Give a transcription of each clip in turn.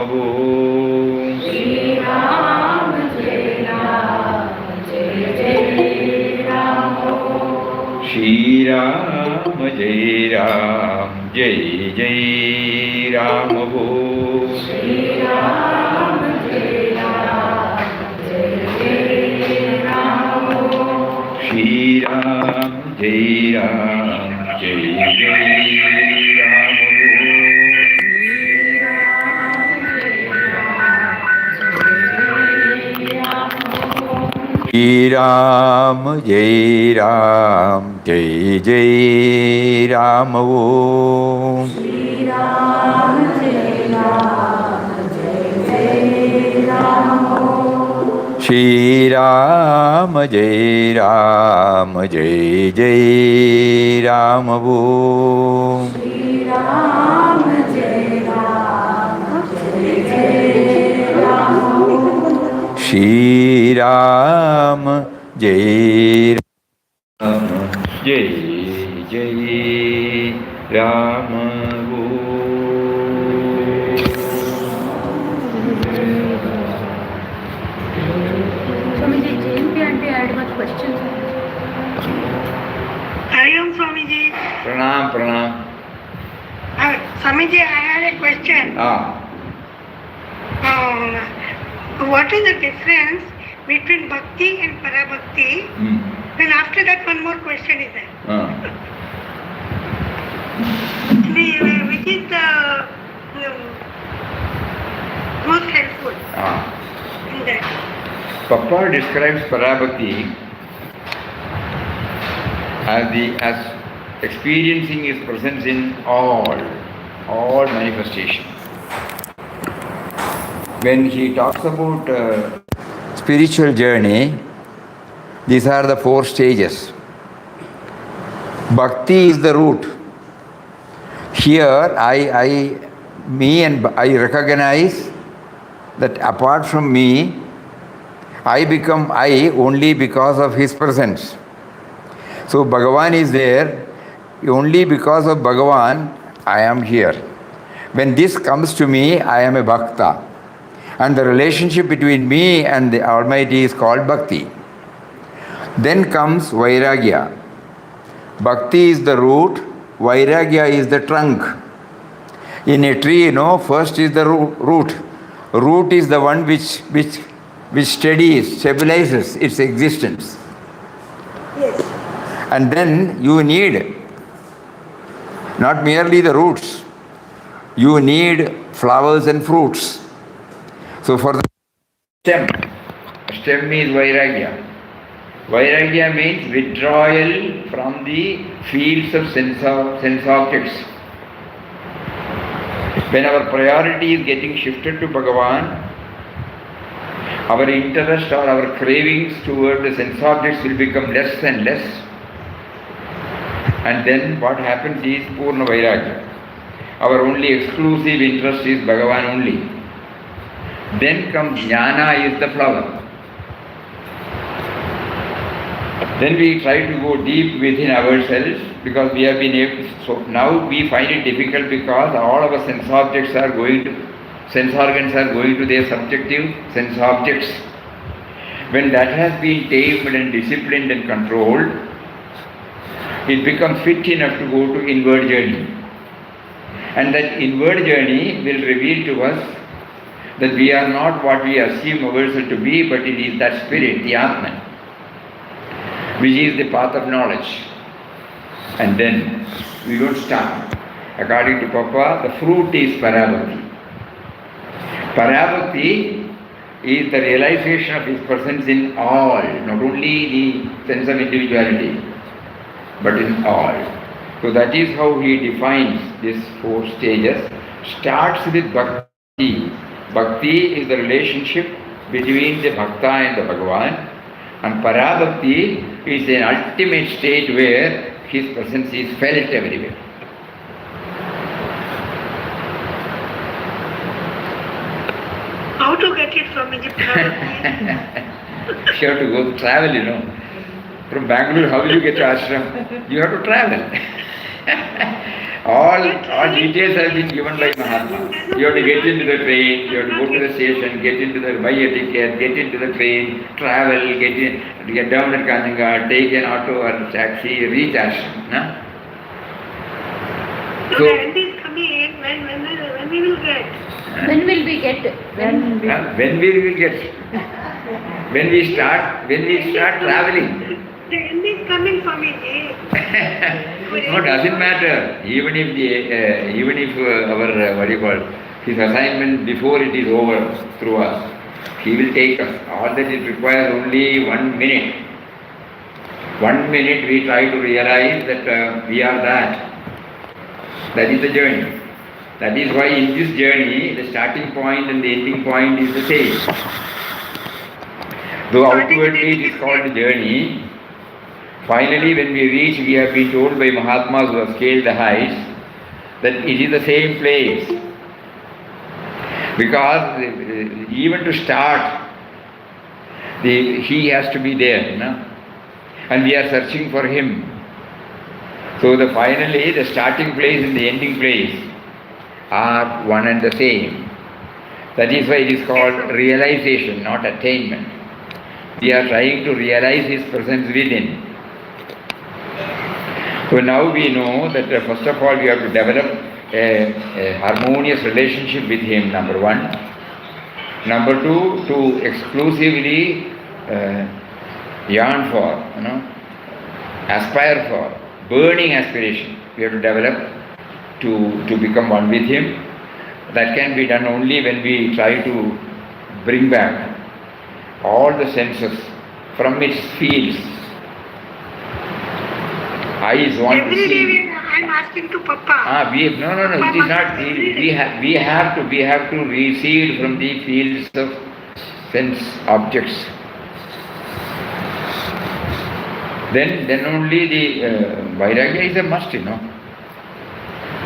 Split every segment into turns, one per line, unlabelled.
Shri Ram Jai Ram Jai Jai Ram Shri Ram Jai Ram Jai Jai Ram Shri Ram Jai Ram Jai Jai Ram Shri Ram Jai Ram Jai Jai Ram Shri Ram Jai Ram Jai Jai Ram Shri Ram Jai Ram Jai Jai Ram Shri Ram Jai Ram Jai Jai Ram Shri Ram Jai Ram Jai Jai Ram Shri Ram Jai Ram Jai Jai Ram
Swamiji, JMP aunty, I had much questions.
Hariom Swamiji.
Pranam, Pranam.
Swamiji, I had a question. What is the difference between bhakti and parabhakti? Then after that, one more question is there. Which is the most helpful in that?
Papa describes parabhakti as experiencing his presence in all manifestation. When he talks about spiritual journey, these are the 4 stages. Bhakti is the root. Here, I recognize that apart from me, I become I only because of his presence. So Bhagavan is there, only because of Bhagavan I am here. When this comes to me, I am a bhakta. And the relationship between me and the Almighty is called bhakti. Then comes vairagya. Bhakti is the root, vairagya is the trunk. In a tree, first is the root. Root is the one which stabilizes its existence.
Yes.
And then you need not merely the roots, you need flowers and fruits. So for the stem is vairagya. Vairagya means withdrawal from the fields of sense objects. When our priority is getting shifted to Bhagavan, our interest or our cravings toward the sense objects will become less and less. And then what happens is Purna Vairagya. Our only exclusive interest is Bhagavan only. Then comes Jnana is the flower. Then we try to go deep within ourselves because we have been able to. So now we find it difficult because all our sense organs are going to their subjective sense objects. When that has been tamed and disciplined and controlled, it becomes fit enough to go to inward journey. And that inward journey will reveal to us that we are not what we assume ourselves to be, but it is that spirit, the Atman, which is the path of knowledge. And then we don't stop. According to Papa, the fruit is parabhakti. Parabhakti is the realization of his presence in all, not only the sense of individuality, but in all. So that is how he defines these 4 stages. Starts with bhakti. Bhakti is the relationship between the bhakta and the Bhagavan, and parabhakti is an ultimate state where his presence is felt everywhere.
How to get it from Egypt?
You have to go travel, From Bangalore, how will you get to ashram? You have to travel. All details have been given by Mahatma. You have to get into the train, you have to go to the station, buy a ticket, get into the train, travel, get down at Kananga, take an auto or taxi, reach ashram. No?
So the end is coming. When we will get?
When will we get?
When we will get? When we start traveling.
The end is coming for me.
No, doesn't matter. Even if our what do you call his assignment before it is over through us, he will take us. All that it requires only 1 minute. 1 minute we try to realize that we are that. That is the journey. That is why in this journey, the starting point and the ending point is the same. Though outwardly it is called a journey, finally when we reach, we have been told by Mahatmas who have scaled the heights that it is the same place. Because even to start, he has to be there, and we are searching for him. So finally the starting place and the ending place are one and the same. That is why it is called realization, not attainment. We are trying to realize his presence within. So now we know that first of all we have to develop a harmonious relationship with him, number one. Number two, to exclusively yearn for, aspire for, burning aspiration we have to develop to become one with him. That can be done only when we try to bring back all the senses from its fields. Eyes want to see.
Every day I am asking to Papa.
No. It is not. We have to recede from the fields of sense objects. Then only the vairagya is a must,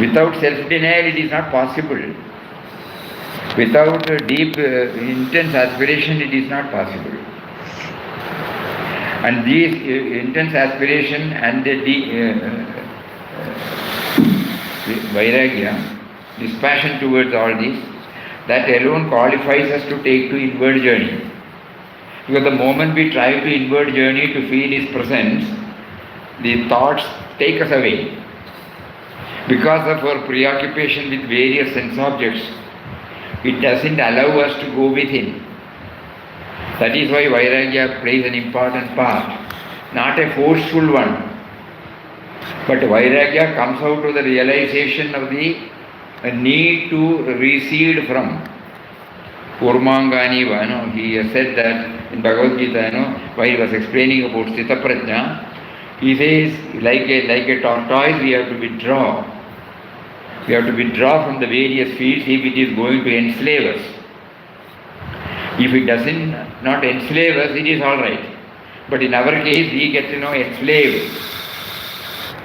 Without self-denial, it is not possible. Without deep, intense aspiration, it is not possible. And this intense aspiration and the vairagya, this passion towards all this, that alone qualifies us to take to inward journey. Because the moment we try to inward journey to feel his presence, the thoughts take us away. Because of our preoccupation with various sense objects, it doesn't allow us to go within. That is why vairagya plays an important part. Not a forceful one, but vairagya comes out of the realization of the need to recede from. Urmangani, he has said that in Bhagavad Gita, while he was explaining about Sthita Prajna, he says, like a tortoise, we have to withdraw. We have to withdraw from the various fields if it is going to enslave us. If it doesn't not enslave us, it is all right. But in our case, we get enslaved.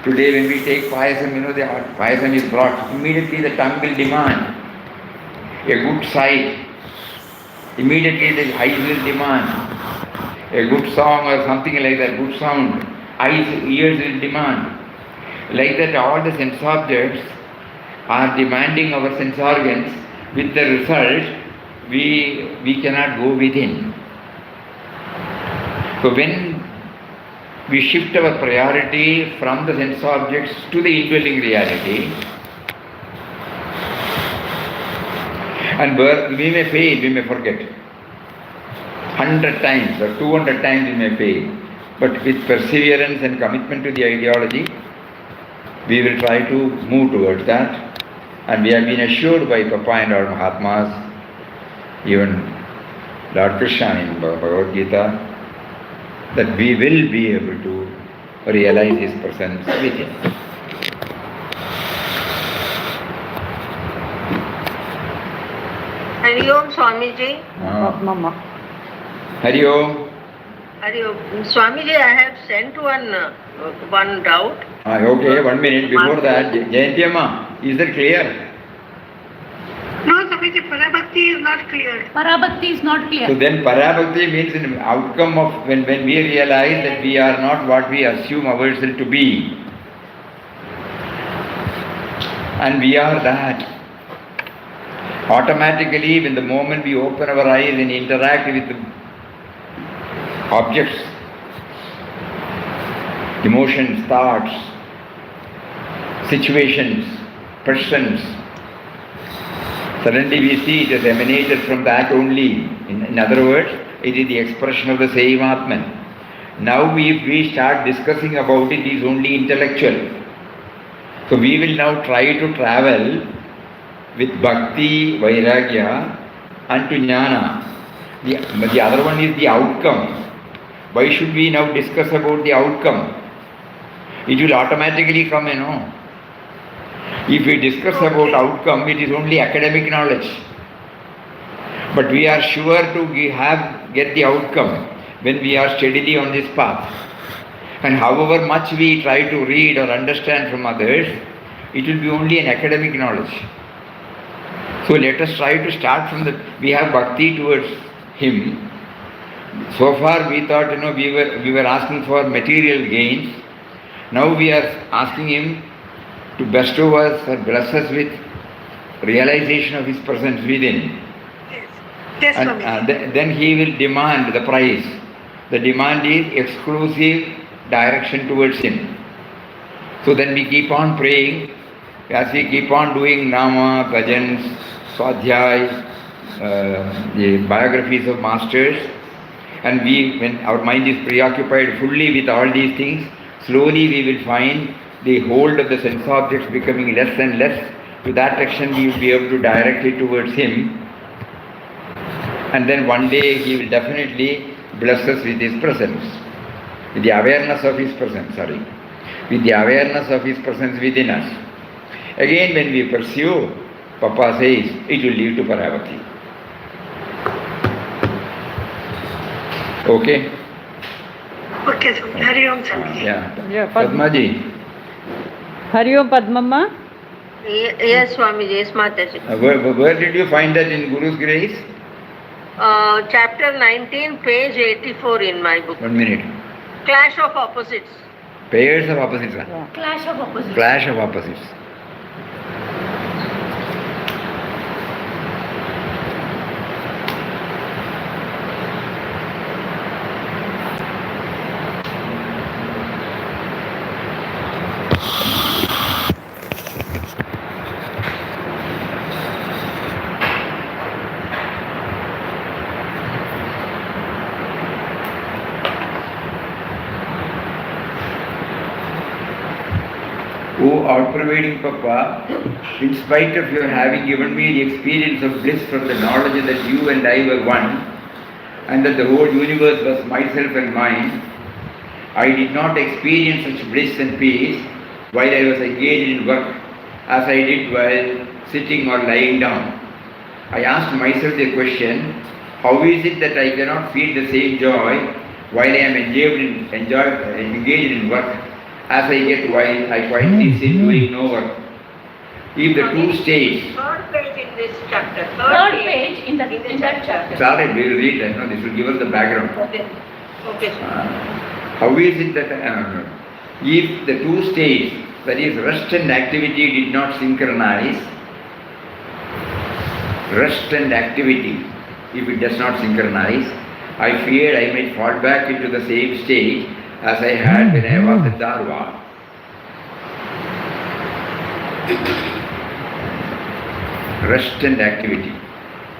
Today when we take payasam, the payasam is brought, immediately the tongue will demand a good sight. Immediately the eyes will demand a good song or something like that, good sound. Ears will demand. Like that, all the sense objects are demanding our sense organs, with the result we cannot go within. So when we shift our priority from the sense objects to the indwelling reality, and we may fail, we may forget. 100 times or 200 times we may fail. But with perseverance and commitment to the ideology, we will try to move towards that. And we have been assured by Papa and our Mahatmas, even Lord Krishna in Bhagavad Gita, that we will be able to realize his presence within.
Hari Om Swamiji.
Mama.
Hari Om.
Hari Om. Swamiji, I have sent one doubt.
Okay, 1 minute. Before that, Jayanti Amma, is that clear?
No, Swamiji, Parabhakti is not clear.
Parabhakti is not clear.
So then Parabhakti means an outcome of when we realize that we are not what we assume ourselves to be. And we are that. Automatically, when the moment we open our eyes and interact with the objects, emotions, thoughts, situations, persons, suddenly we see it has emanated from that only. In other words, it is the expression of the same Atman. Now if we start discussing about it, it is only intellectual. So we will now try to travel with bhakti, vairagya and to jnana. The other one is the outcome. Why should we now discuss about the outcome? It will automatically come, If we discuss about outcome, it is only academic knowledge. But we are sure to get the outcome when we are steadily on this path. And however much we try to read or understand from others, it will be only an academic knowledge. So let us try to start from we have bhakti towards him. So far we thought, we were asking for material gains. Now we are asking him to bestow us or bless us with realization of his presence within.
Yes,
and then he will demand the price. The demand is exclusive direction towards him. So then we keep on praying, as we keep on doing nama, bhajans, swadhyay, the biographies of masters, and when our mind is preoccupied fully with all these things, slowly we will find the hold of the sense objects becoming less and less. To that extent we will be able to direct it towards him. And then one day he will definitely bless us with his presence. With the awareness of his presence, With the awareness of his presence within us. Again when we pursue, Papa says, it will lead to Paravati. Okay?
Okay, so Hari Om Swami.
Yeah. Padmaji.
Hari Om Padmamma.
Yes, Swami, yes, Mataji.
Where did you find that in Guru's grace?
Chapter 19, page 84 in my book.
1 minute.
Clash of opposites.
Pairs of opposites.
Yeah.
Clash of opposites.
Clash of opposites. Oh, all-pervading Papa, in spite of your having given me the experience of bliss from the knowledge that you and I were one, and that the whole universe was myself and mine, I did not experience such bliss and peace while I was engaged in work as I did while sitting or lying down. I asked myself the question, how is it that I cannot feel the same joy while I am engaged in work as I get while I quietly sit doing no work? If the two states...
Third page in this chapter.
Third page in that chapter.
It's alright, we will read that. This will give us the background.
Okay.
How is it that if the two states, that is rest and activity, did not synchronize, rest and activity, if it does not synchronize, I feared I might fall back into the same state as I had when I was at Dharwad. Rest and activity.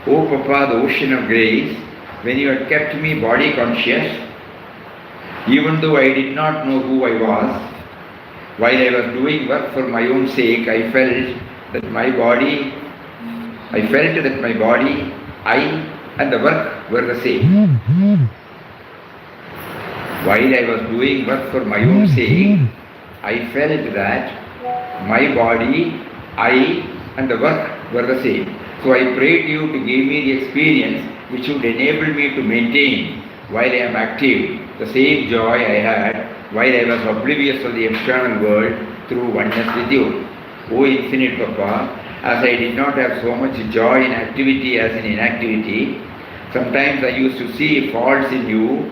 O Papa, the ocean of grace, when you had kept me body conscious, even though I did not know who I was, while I was doing work for my own sake, I felt that my body, I, and the work were the same. While I was doing work for my own sake, I felt that my body, I, and the work were the same. So I prayed you to give me the experience which would enable me to maintain, while I am active, the same joy I had while I was oblivious of the external world through oneness with you. O infinite Papa, as I did not have so much joy in activity as in inactivity, sometimes I used to see faults in you,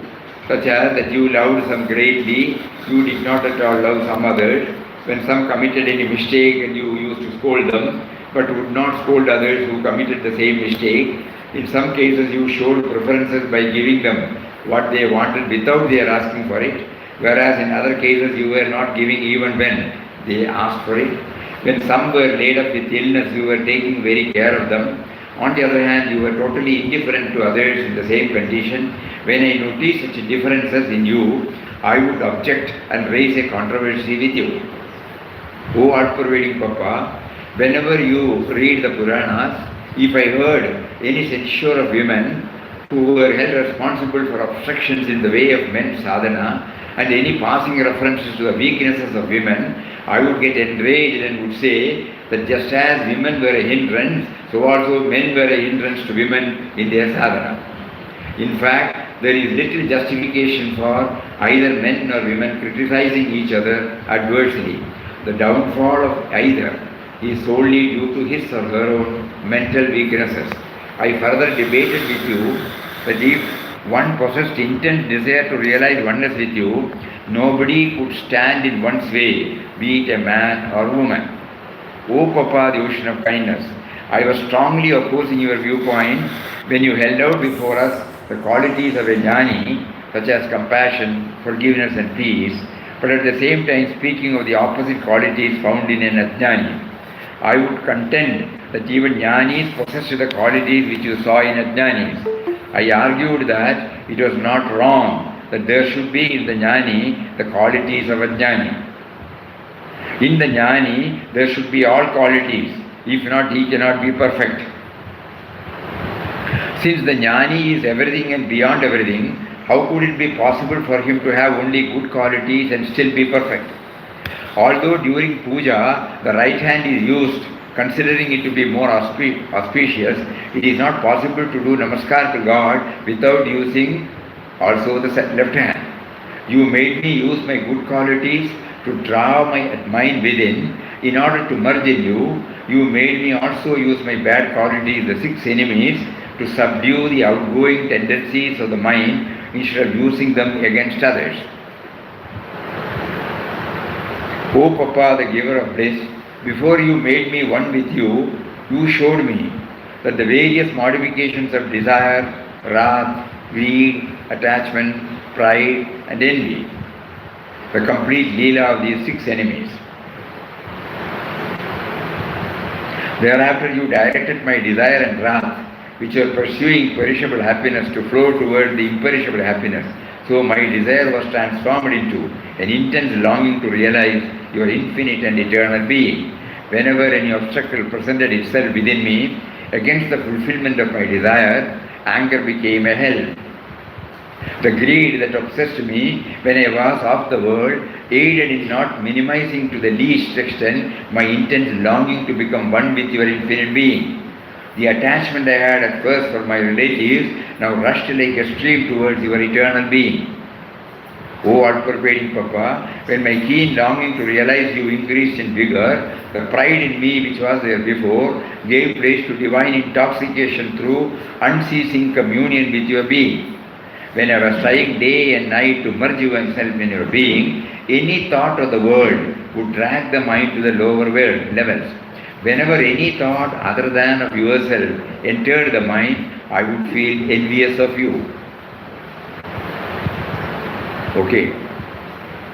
such as that you loved some greatly, you did not at all love some others. When some committed any mistake and you used to scold them, but would not scold others who committed the same mistake. In some cases, you showed preferences by giving them what they wanted without their asking for it, whereas in other cases, you were not giving even when they asked for it. When some were laid up with illness, you were taking very care of them. On the other hand, you were totally indifferent to others in the same condition. When I notice such differences in you, I would object and raise a controversy with you. O all-pervading Papa, whenever you read the Puranas, if I heard any censure of women who were held responsible for obstructions in the way of men's sadhana, and any passing references to the weaknesses of women, I would get enraged and would say that just as women were a hindrance, so also men were a hindrance to women in their sadhana. In fact, there is little justification for either men or women criticizing each other adversely. The downfall of either is solely due to his or her own mental weaknesses. I further debated with you that if one possessed intense desire to realize oneness with you, nobody could stand in one's way, be it a man or woman. O Papa, the ocean of kindness, I was strongly opposing your viewpoint when you held out before us the qualities of a jnani, such as compassion, forgiveness and peace, but at the same time speaking of the opposite qualities found in an ajnani. I would contend that even jnanis possessed the qualities which you saw in ajnanis. I argued that it was not wrong that there should be in the jnani the qualities of a jnani. In the jnani there should be all qualities. If not, he cannot be perfect. Since the jnani is everything and beyond everything, how could it be possible for him to have only good qualities and still be perfect? Although during puja the right hand is used, considering it to be more auspicious, it is not possible to do namaskar to God without using also the left hand. You made me use my good qualities to draw my mind within in order to merge in you. You made me also use my bad qualities, the 6 enemies, to subdue the outgoing tendencies of the mind instead of using them against others. O Papa, the giver of bliss, before you made me one with you, you showed me that the various modifications of desire, wrath, greed, attachment, pride and envy, the complete leela of these 6 enemies. Thereafter you directed my desire and wrath, which are pursuing perishable happiness, to flow toward the imperishable happiness. So my desire was transformed into an intense longing to realize your infinite and eternal being. Whenever any obstacle presented itself within me against the fulfillment of my desire, anger became a hell. The greed that obsessed me when I was of the world aided in not minimizing to the least extent my intense longing to become one with your infinite being. The attachment I had at first for my relatives now rushed like a stream towards your eternal being. O all-pervading Papa, when my keen longing to realize you increased in vigor, the pride in me which was there before gave place to divine intoxication through unceasing communion with your being. When I was trying day and night to merge myself in your being, any thought of the world would drag the mind to the lower world levels. Whenever any thought other than of yourself entered the mind, I would feel envious of you. Okay.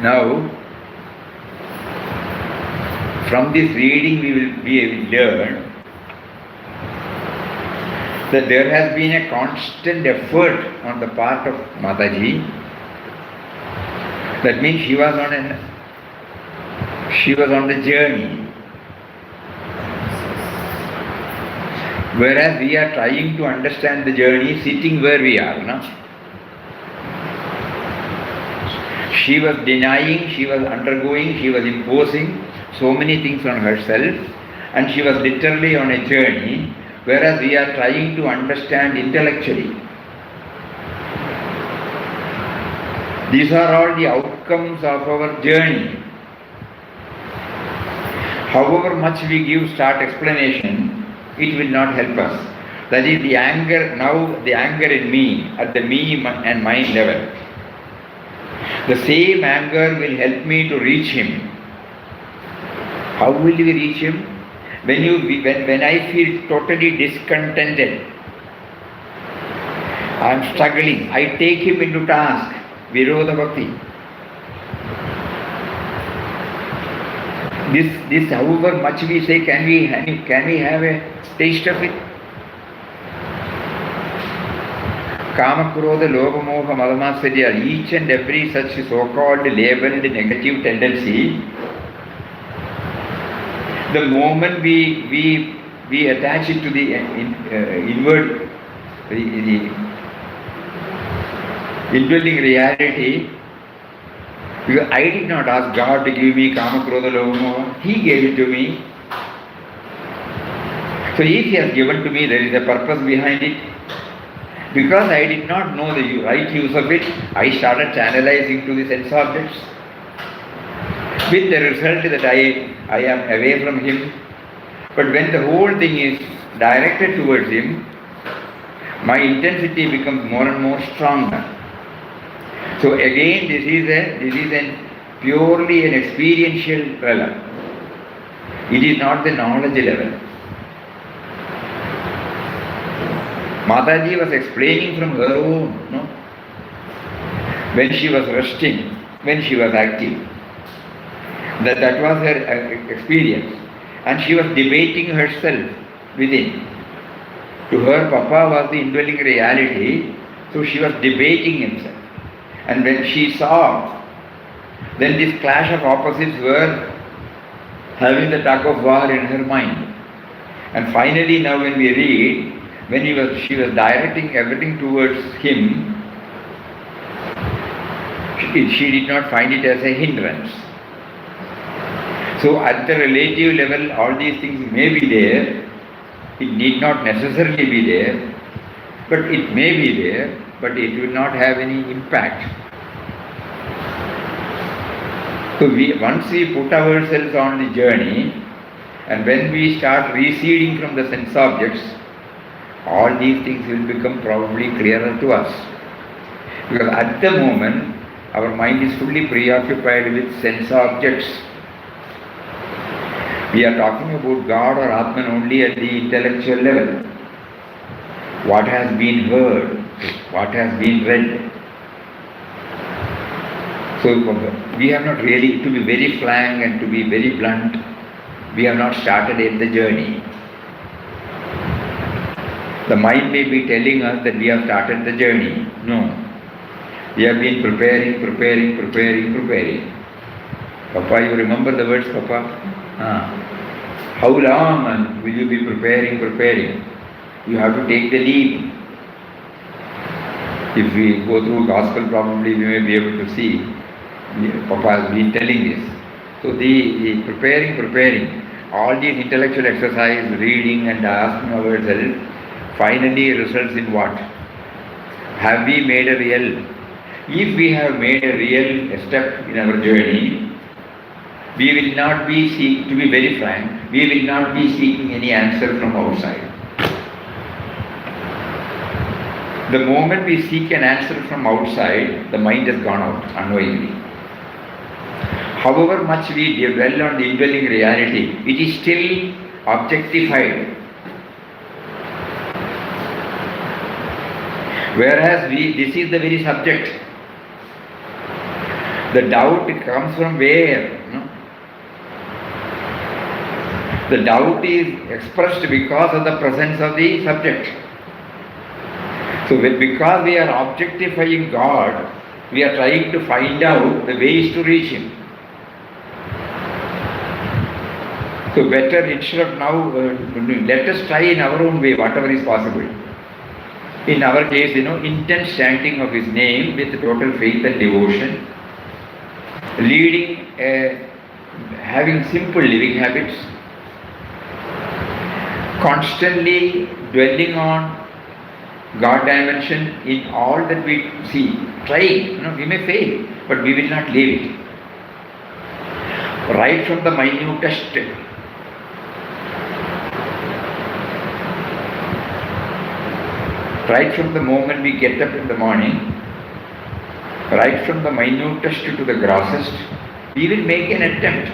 Now, from this reading we will learn that there has been a constant effort on the part of Mataji. That means she was on the journey. Whereas we are trying to understand the journey sitting where we are now. She was denying, she was undergoing, she was imposing so many things on herself, and she was literally on a journey, whereas we are trying to understand intellectually. These are all the outcomes of our journey. However much we give start explanation, it will not help us. That is the anger, now the anger in me, at the me and mind level. The same anger will help me to reach him. How will we reach him? When I feel totally discontented, I am struggling, I take him into task, Virodha Bhakti. This, however much we say, can we have a taste of it? Kama, Krodha, Lobha, Moha, Madamatsarya, each and every such so-called labeled negative tendency, the moment we attach it to the inward, the indwelling reality, because I did not ask God to give me Kama, Krodha, Lobha, Moha. He gave it to me. So if He has given to me, there is a purpose behind it. Because I did not know the right use of it, I started channelizing to the sense objects. With the result that I am away from Him. But when the whole thing is directed towards Him, my intensity becomes more and more stronger. So again, this is purely an experiential realm. It is not the knowledge level. Mataji was explaining from her own, when she was resting, when she was active. That was her experience. And she was debating herself within. To her, Papa was the indwelling reality, so she was debating himself. And when she saw, then this clash of opposites were having the tug of war in her mind. And finally now when we read, when she was directing everything towards Him, she did not find it as a hindrance. So at the relative level, all these things may be there. It need not necessarily be there, but it may be there, but it will not have any impact. So once we put ourselves on the journey, and when we start receding from the sense objects, all these things will become probably clearer to us. Because at the moment, our mind is fully preoccupied with sense objects. We are talking about God or Atman only at the intellectual level. What has been heard, what has been read. So we have not really, to be very frank and to be very blunt, we have not started yet the journey. The mind may be telling us that we have started the journey. No. We have been preparing. Papa, you remember the words, Papa? How long will you be preparing? You have to take the leap. If we go through gospel, probably we may be able to see. Papa has been telling this. So the preparing, all these intellectual exercise, reading and asking ourselves, finally results in what? Have we made a real? If we have made a real step in our journey, we will not be to be very frank, we will not be seeking any answer from outside. The moment we seek an answer from outside, the mind has gone out unknowingly. However much we dwell on the indwelling reality, it is still objectified. Whereas this is the very subject. The doubt comes from where? The doubt is expressed because of the presence of the subject. So because we are objectifying God, we are trying to find out the ways to reach Him. So better, instead of now, let us try in our own way, whatever is possible. In our case, intense chanting of His name with total faith and devotion, having simple living habits, constantly dwelling on God dimension in all that we see. Trying, we may fail, but we will not leave it. Right from the minutest right from the moment we get up in the morning, right from the minutest to the grossest, we will make an attempt,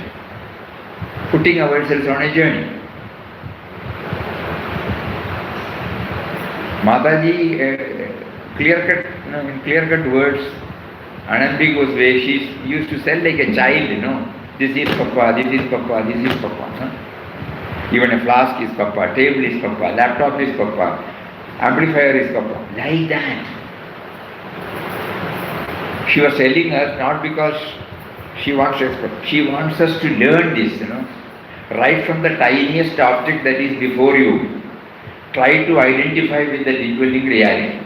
putting ourselves on a journey. Mataji, in clear-cut words, unambiguous way, she used to sell like a child, this is Papa, this is Papa, this is Papa. Huh? Even a flask is Papa, table is Papa, laptop is Papa, amplifier is Papa. Like that. She was telling us not because she wants us, she wants us to learn this, right from the tiniest object that is before you. Try to identify with the indwelling reality.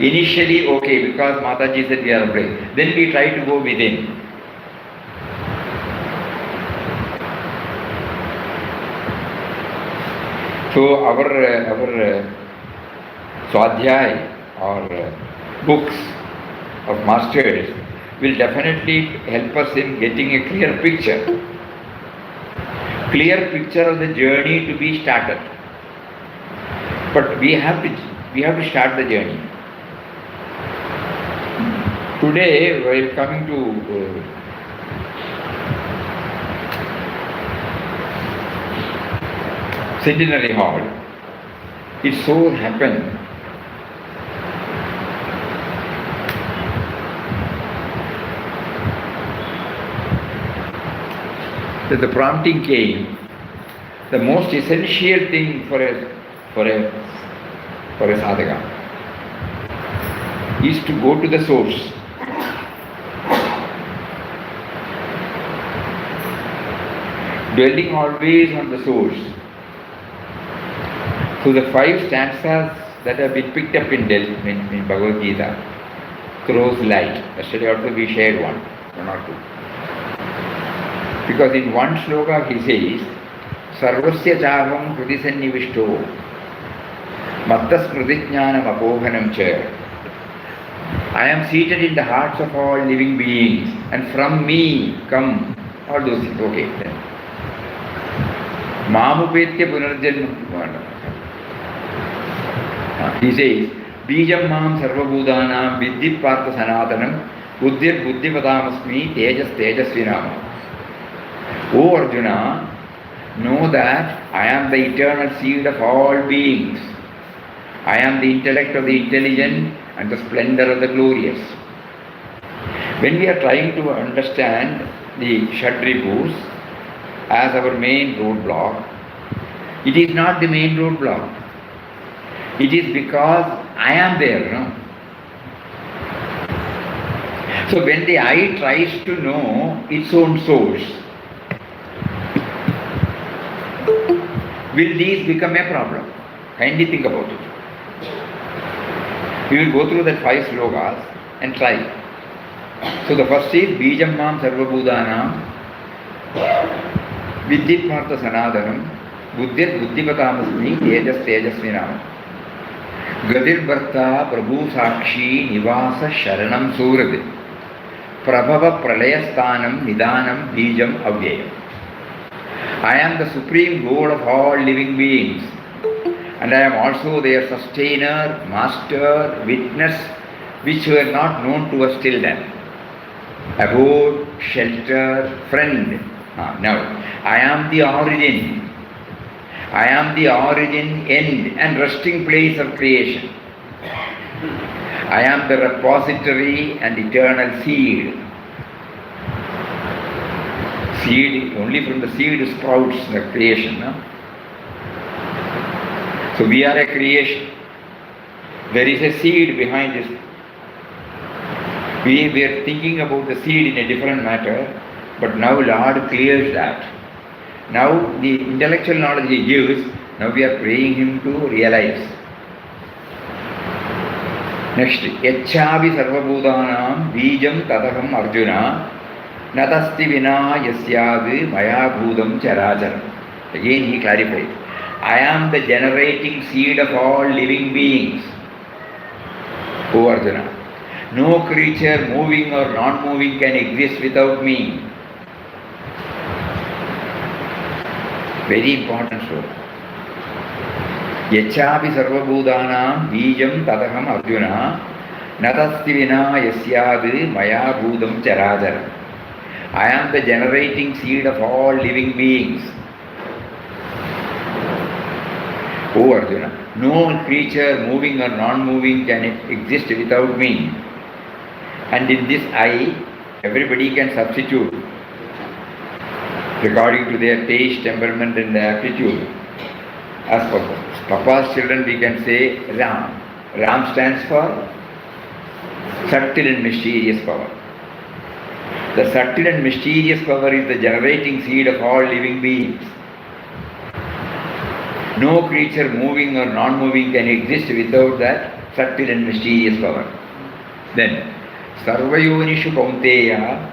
Initially, okay, because Mataji said we are afraid. Then we try to go within. So our Swadhyay or books of masters will definitely help us in getting a clear picture of the journey to be started. But we have to start the journey. Today, while coming to Centenary Hall, it so happened that the prompting came. The most essential thing for a sadhaka is to go to the source. Dwelling always on the source. So the 5 stanzas that have been picked up in Bhagavad Gita throws light. Yesterday also we shared one or two. Because in one sloka he says, Sarvasya chavam krutisannivishto mattas smritijnanam apohanam cha. I am seated in the hearts of all living beings and from me come all those things. Okay. Mamupetya punarjanma. He says, Bijam mam sarvabhudanam vidyit partha sanatanam buddhir buddhipadamasmi tejas tejasvinam. O Arjuna, know that I am the eternal seed of all beings. I am the intellect of the intelligent and the splendor of the glorious. When we are trying to understand the Shadribhus as our main roadblock, it is not the main roadblock. It is because I am there. So when the I tries to know its own source, will these become a problem? Kindly think about it. We will go through that 5 slokas and try. So the first is Bijam Mam Sarvabhudanam Vidyit Partha Sanadanam Buddhir Buddhipatamasmi Tejas Tejasvinam Gadir Bharta Prabhu Sakshi Nivasa Sharanam Surad Prabhava Pralayasthanam Nidanam Bijam Avyayam. I am the supreme goal of all living beings, and I am also their sustainer, master, witness, which were not known to us till then. Abode, shelter, friend. Now, I am the origin. I am the origin, end, and resting place of creation. I am the repository and eternal seed. Seed, only from the seed sprouts the creation. So we are a creation. There is a seed behind this. We are thinking about the seed in a different matter, but now Lord clears that. Now the intellectual knowledge he gives, now we are praying him to realize. Next, Yachchavi sarvabhudanam bijam tadaham arjuna natasti vina yasyad maya bhudam charachara. Again he clarifies. I am the generating seed of all living beings. O Arjuna, no creature moving or non-moving can exist without me. Very important story. Yachapi sarvabhudanam bijam tadaham arjuna natasti vina yasyad maya bhudam charachara. I am the generating seed of all living beings. O Arjuna, No creature moving or non-moving can exist without me. And in this I, everybody can substitute according to their taste, temperament and aptitude. As for Papa's children, we can say Ram. Ram stands for subtle and mysterious power. The subtle and mysterious power is the generating seed of all living beings. No creature moving or non-moving can exist without that subtle and mysterious power. Then, Sarvayonishu Kaunteya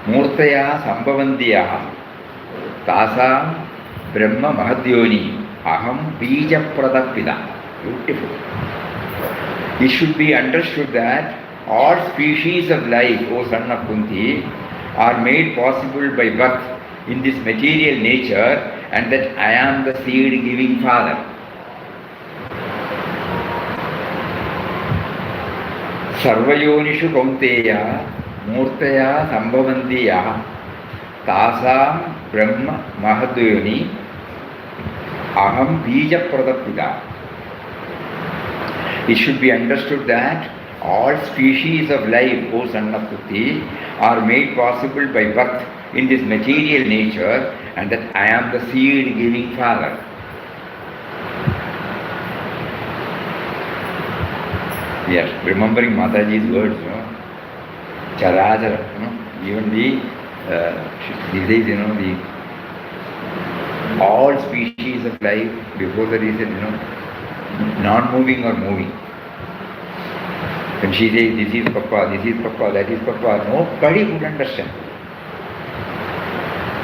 Murtaya Sambhavantiya Tasam Brahma Mahadyoni Aham Bija Pradapida. Beautiful. It should be understood that all species of life, O son of Kunti, are made possible by birth in this material nature, and that I am the seed-giving father. Sarvayonishu Kaunteya Murtaya Sambhavantiya Tasam Brahma Mahadyoni Aham Bija Pradapida. It should be understood that all species of life, O son of Kunti, are made possible by birth in this material nature, and that I am the seed-giving father. Yes, remembering Mataji's words, Charajara, even these days, the all species of life, before that he said, non-moving or moving. When she says, this is Papa, that is Papa, nobody would understand.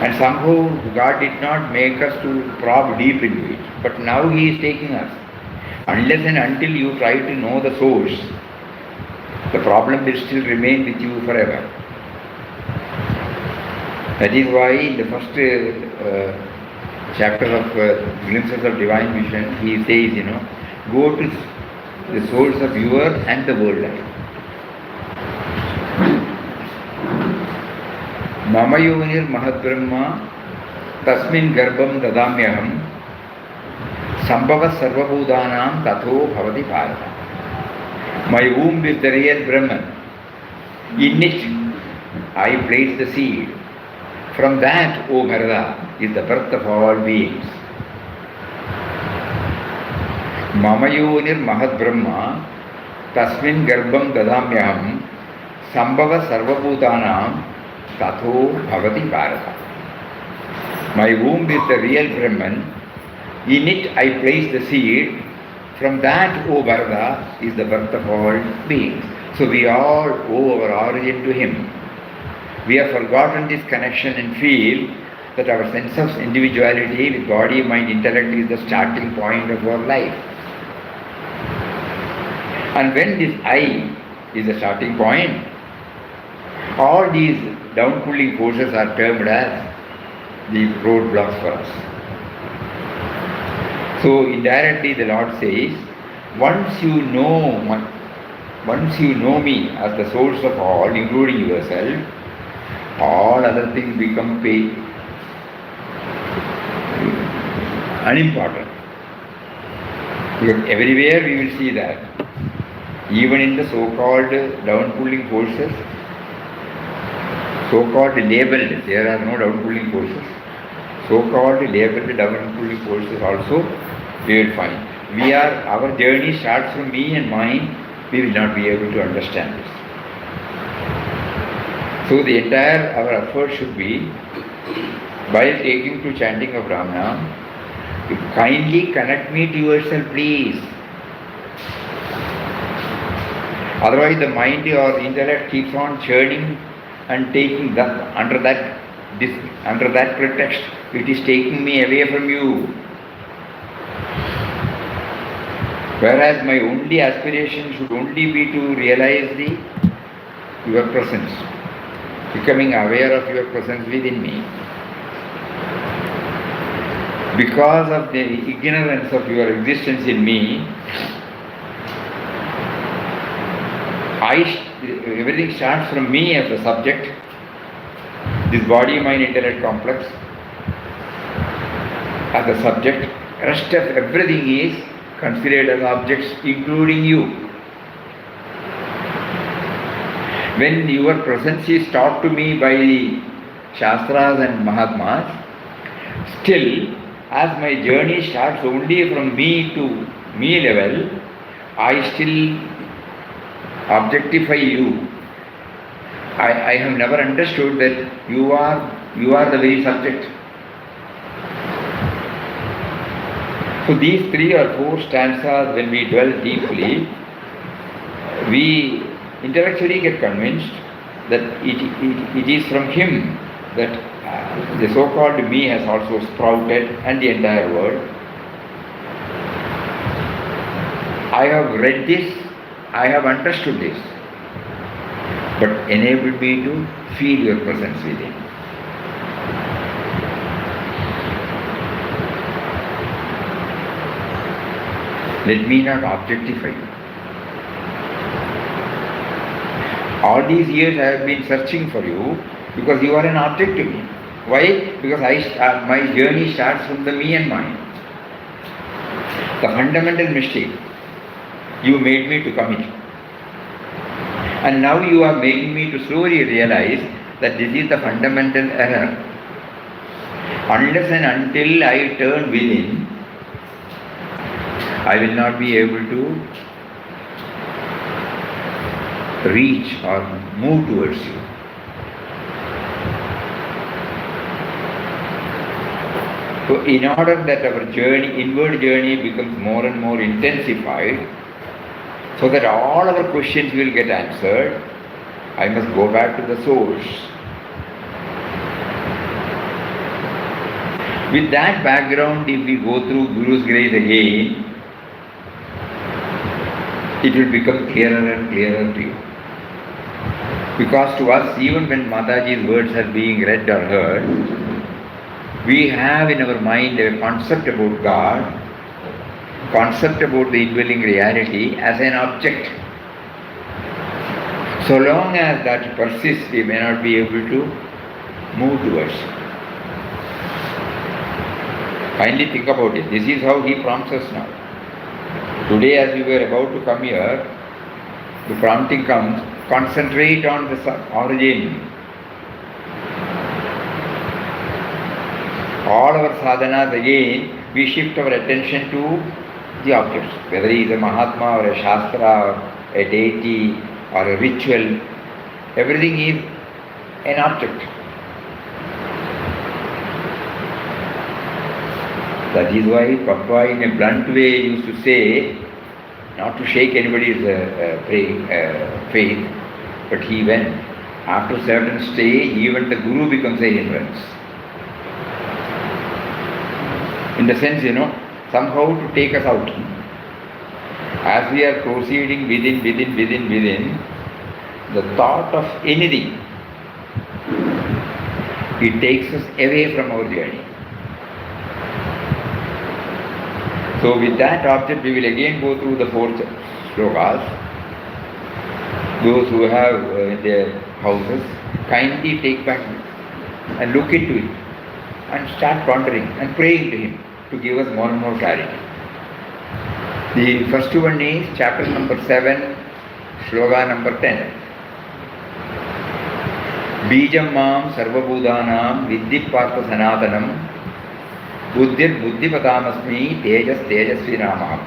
And somehow God did not make us to probe deep into it. But now He is taking us. Unless and until you try to know the source, the problem will still remain with you forever. That is why in the first chapter of Glimpses of Divine Vision, he says, go to the source of your and the world life. Mama Yonir Mahadbrahma Tasmin Garbham Dadamyaham Sambhava Sarvabhudanam Tatho Bhavati Bharata. My womb is the real Brahman. In it I place the seed. From that, O Bharata, is the birth of all beings. Mama Yonir Mahadbrahma Tasmin Garbham Dadamyaham Sambhava Sarvabhutanam Tatho Bhavati Bharata. My womb is the real Brahman. In it I place the seed. From that, O Bharata, is the birth of all beings. So we all owe our origin to Him. We have forgotten this connection and feel that our sense of individuality with body, mind, intellect is the starting point of our life. And when this I is the starting point, all these down-pulling forces are termed as the roadblocks for us. So indirectly the Lord says, once you know me as the source of all, including yourself, all other things become unimportant. Because everywhere we will see that. Even in the so-called down-pulling forces, so-called labeled, there are no down-pulling forces. So-called labeled down-pulling forces also we will find. Our journey starts from me and mine, we will not be able to understand this. So the entire our effort should be, while taking to chanting of Ram Nam, to kindly connect me to yourself, please. Otherwise the mind or intellect keeps on churning and taking that under that pretext, it is taking me away from you. Whereas my only aspiration should only be to realize your presence, becoming aware of your presence within me. Because of the ignorance of your existence in me, everything starts from me as a subject, this body, mind, intellect complex as a subject. Rest of everything is considered as objects, including you. When your presence is taught to me by the Shastras and Mahatmas, still, as my journey starts only from me to me level, I still objectify you. I have never understood that you are the very subject. So these 3 or 4 stanzas, when we dwell deeply, we intellectually get convinced that it is from him that the so-called me has also sprouted, and the entire world. I have read this, I have understood this, but enabled me to feel your presence within. Let me not objectify you. All these years I have been searching for you because you are an object to me. Why? Because my journey starts from the me and mine. The fundamental mistake you made me to commit. And now you are making me to slowly realize that this is the fundamental error. Unless and until I turn within, I will not be able to reach or move towards you. So in order that our journey, inward journey, becomes more and more intensified, so that all our questions will get answered, I must go back to the source. With that background, if we go through Guru's grace again, it will become clearer and clearer to you. Because to us, even when Mataji's words are being read or heard, we have in our mind a concept about God, concept about the indwelling reality as an object. So long as that persists, we may not be able to move towards it. Kindly think about it. This is how he prompts us now. Today, as we were about to come here, the prompting comes, concentrate on the origin. All our sadhanas, again, we shift our attention to the objects, whether he is a Mahatma or a Shastra or a deity or a ritual, everything is an object. That is why Papa in a blunt way used to say, not to shake anybody's faith, but he went. After a certain stage, even the Guru becomes a hindrance. In the sense, somehow to take us out. As we are proceeding within, the thought of anything, it takes us away from our journey. So with that object, we will again go through the 4 slokas. Those who have in their houses, kindly take back and look into it and start pondering and praying to him to give us more and more clarity. The first one is chapter number 7, sloka number 10. Bijam mam sarvabhudanam viddhi partha sanatanam buddhir buddhipatamasmi tejas tejasvi namaham.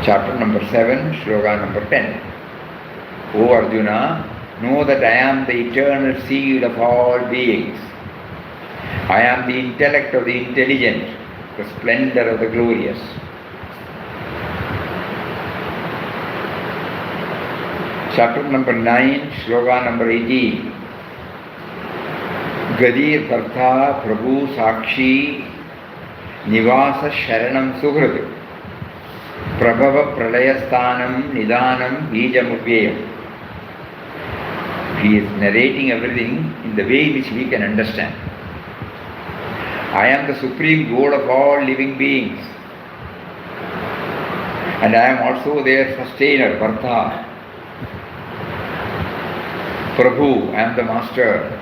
Chapter number 7, sloka number 10. O Arjuna, know that I am the eternal seed of all beings. I am the intellect of the intelligent, the splendor of the glorious. Chapter number 9, sloka number 18. Gadir Partha Prabhu Sakshi Nivasa Sharanam Suhrat Prabhava Pralayasthanam Nidanam Bijamubhyayam. He is narrating everything in the way which we can understand. I am the supreme goal of all living beings. And I am also their sustainer, Partha. Prabhu, I am the master.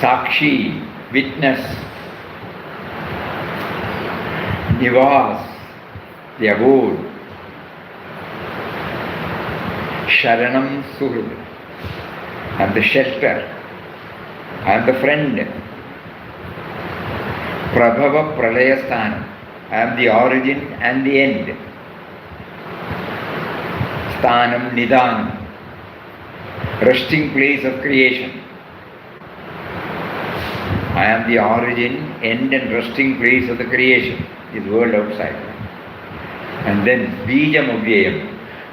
Sakshi, witness. Nivas, the abode. Sharanam Suhrid. I am the shelter. I am the friend. Prabhava Pralaya Sthanam. I am the origin and the end. Sthanam Nidanam. Resting place of creation. I am the origin, end and resting place of the creation, this world outside. And then Bijam Avyayam.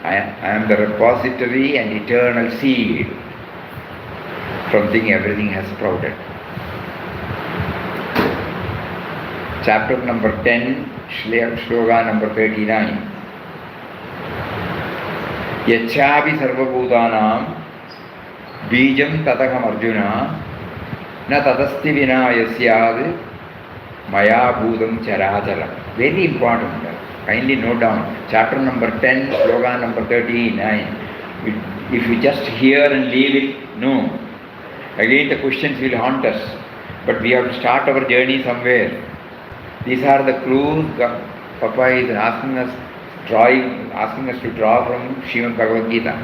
I am the repository and eternal seed. From which everything has sprouted. Chapter number 10, Shloka number 39. Yachavi sarvabhutanam bijam tataham arjuna na tadasti vina yasyad maya bhudam characharam. Very important. Kindly note down. Chapter number 10, Shloka number 39. If you just hear and leave it, no. Again the questions will haunt us. But we have to start our journey somewhere. These are the clues Papa is asking us to draw from Srimad Bhagavad Gita.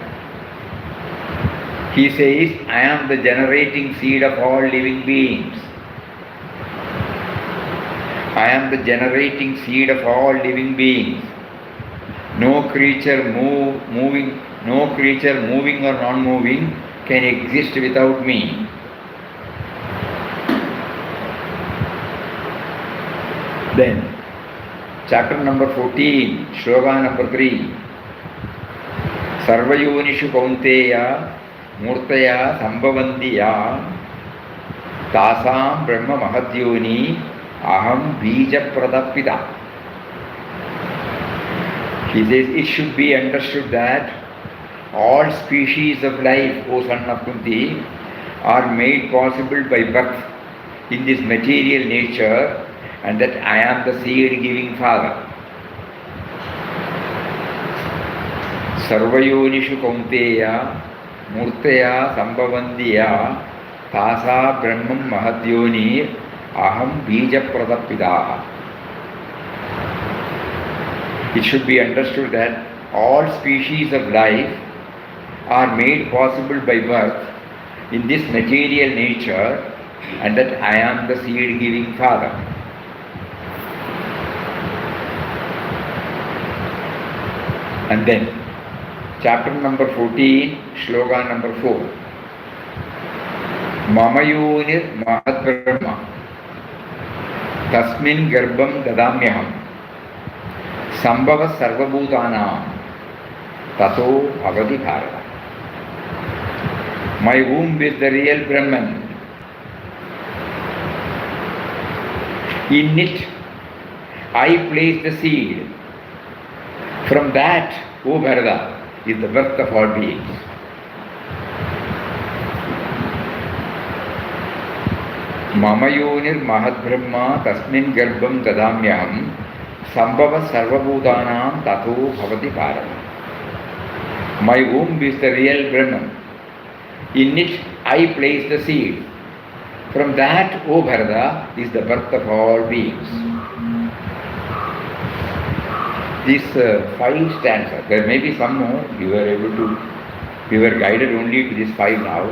He says, I am the generating seed of all living beings. I am the generating seed of all living beings. No creature moving or non-moving can exist without me. Then, chapter number 14, Shloka number 3. Sarvayonishu Kaunteya Murtaya Sambhavandiya Tasam Brahma Mahadyoni Aham Bija Pradapita. He says it should be understood that all species of life, O son of Kunti, are made possible by birth in this material nature, and that I am the seed-giving father. Sarvayonishu Kaunteya Murtaya Sambhavandiya Tasa Brahmam Mahadyoni Aham Bija Pradapita. It should be understood that all species of life are made possible by birth in this material nature, and that I am the seed-giving father. And then, chapter number 14, Shloka number 4. Mamayunir Mahadbrahma Tasmin Garbham Dadamyaham Sambhava Sarvabhutanam Tato Bhavati Bharata. My womb is the real Brahman. In it, I place the seed. From that, O Bharata, is the birth of all beings. Mamayonir Mahadbrahma Tasmin Garbham Dadamyaham Sambhava Sarvabhutanam Tato Bhavati Bharata. My womb is the real Brahman. In it I place the seed. From that, O Bharata, is the birth of all beings. These 5 stanzas, there may be some more, we were guided only to these 5 now.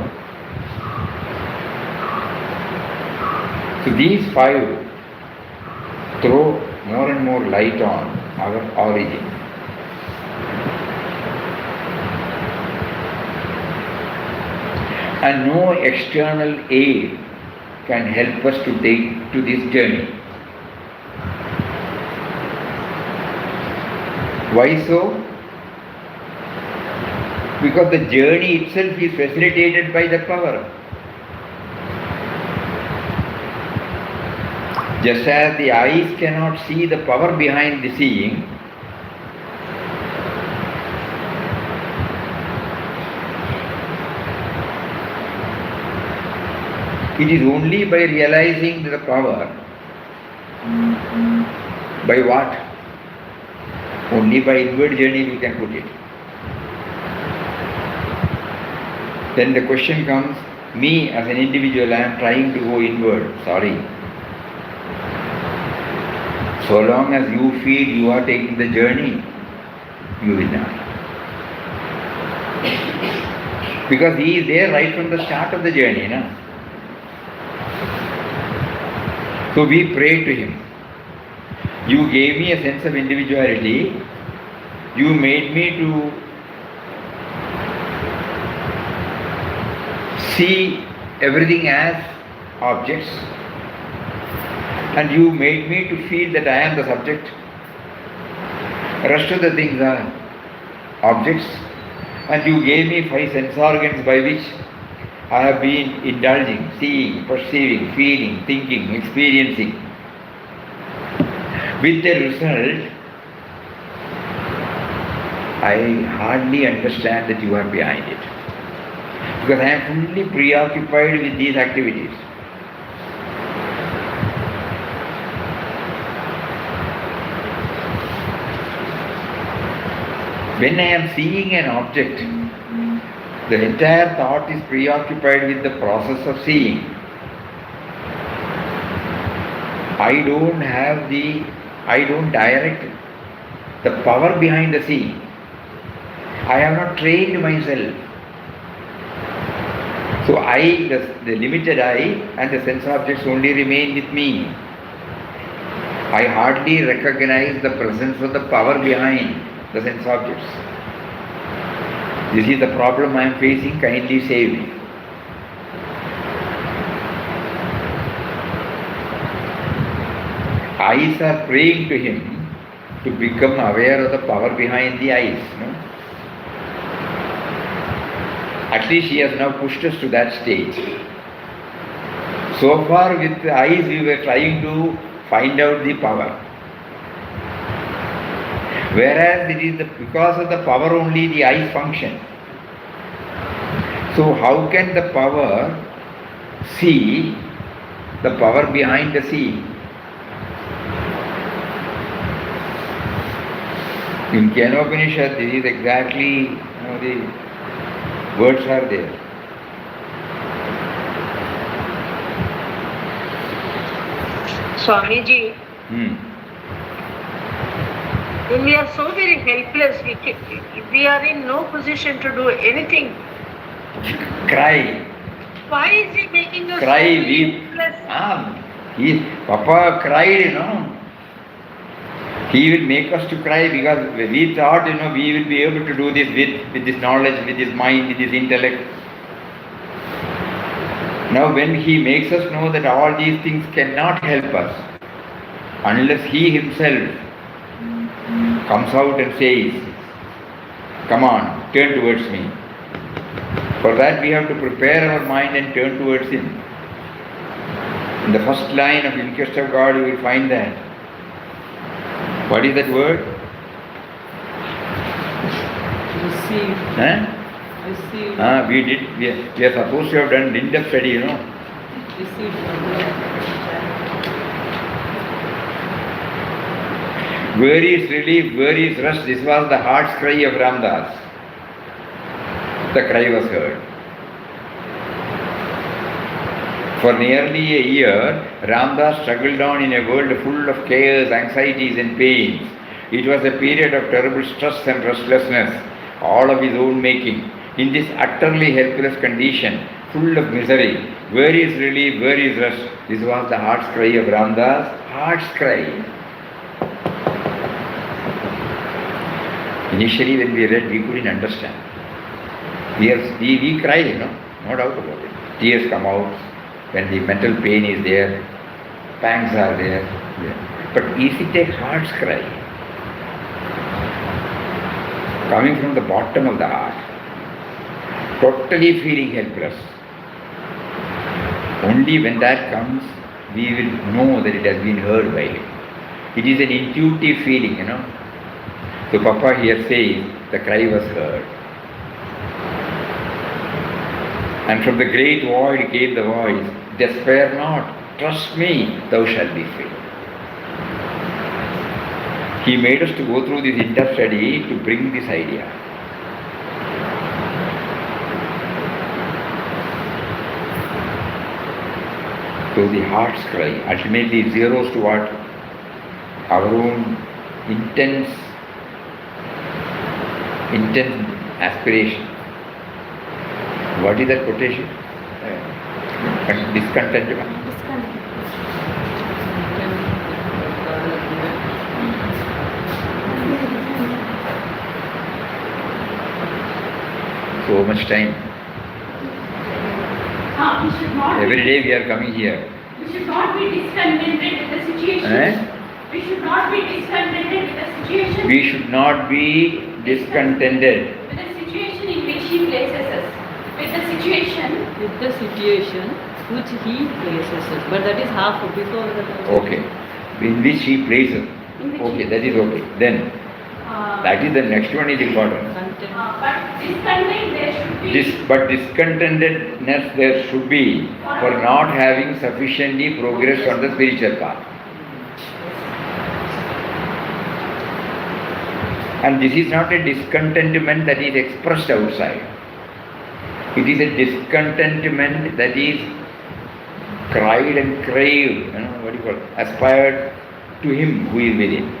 So these 5 throw more and more light on our origin. And no external aid can help us to take to this journey. Why so? Because the journey itself is facilitated by that power. Just as the eyes cannot see the power behind the seeing, it is only by realizing the power. By what? Only by inward journey we can put it. Then the question comes, me as an individual, I am trying to go inward. Sorry. So long as you feel you are taking the journey, you will die. Because he is there right from the start of the journey. No? So we pray to him. You gave me a sense of individuality. You made me to see everything as objects. And you made me to feel that I am the subject. Rest of the things are objects. And you gave me 5 sense organs by which I have been indulging, seeing, perceiving, feeling, thinking, experiencing. With the result, I hardly understand that you are behind it. Because I am fully preoccupied with these activities. When I am seeing an object, the entire thought is preoccupied with the process of seeing. I don't direct the power behind the seeing. I have not trained myself. So the limited I and the sense objects only remain with me. I hardly recognize the presence of the power behind the sense objects. This is the problem I am facing, kindly save me. Eyes are praying to him to become aware of the power behind the eyes. No? At least he has now pushed us to that stage. So far with the eyes we were trying to find out the power. Whereas it is because of the power only the eyes function. So how can the power see the power behind the seeing? In Kenopanishad, this is exactly, the words are there.
Swamiji, when we are so very helpless, we are in no position to do anything.
Cry.
Why is he making us
Cry,
so
weep.
helpless?
Papa cried, He will make us to cry because we thought, we will be able to do this with this knowledge, with his mind, with his intellect. Now when he makes us know that all these things cannot help us, unless he himself comes out and says, come on, turn towards me. For that we have to prepare our mind and turn towards him. In the first line of In Quest of God you will find that. What is that word?
Receive. Receive.
We are supposed to have done in-depth study,
Receive.
Where is relief, where is rest? This was the heart's cry of Ramdas. The cry was heard. For nearly a year, Ramdas struggled on in a world full of chaos, anxieties and pains. It was a period of terrible stress and restlessness, all of his own making. In this utterly helpless condition, full of misery, where is relief, where is rest? This was the heart's cry of Ramdas, heart's cry. Initially when we read, we couldn't understand. We cry, no doubt about it. Tears come out when the mental pain is there, pangs are there. But is it a heart's cry? Coming from the bottom of the heart, totally feeling helpless. Only when that comes, we will know that it has been heard by him. It is an intuitive feeling, So Papa here says, the cry was heard. And from the great void came the voice, despair not, trust me, thou shalt be free. He made us to go through this in-depth study to bring this idea. So the heart's cry ultimately zeroes to what? our own intense aspiration. What is that quotation? Discontentment. So much time.
We should not
Every day we are coming here.
We should not be discontented with the situation. We should not be discontented with the situation.
We should not be discontented.
With the situation in which He places us. With the situation.
With the situation which he places us. But that is half before the
Okay. In which He places. Okay, that is okay. Then, that is the next one is important.
content.
But discontent there should be.
But discontentedness there should be for not having sufficiently progressed on the spiritual path. And this is not a discontentment that is expressed outside. It is a discontentment that is cried and craved, what do you call it? Aspired to Him who is within.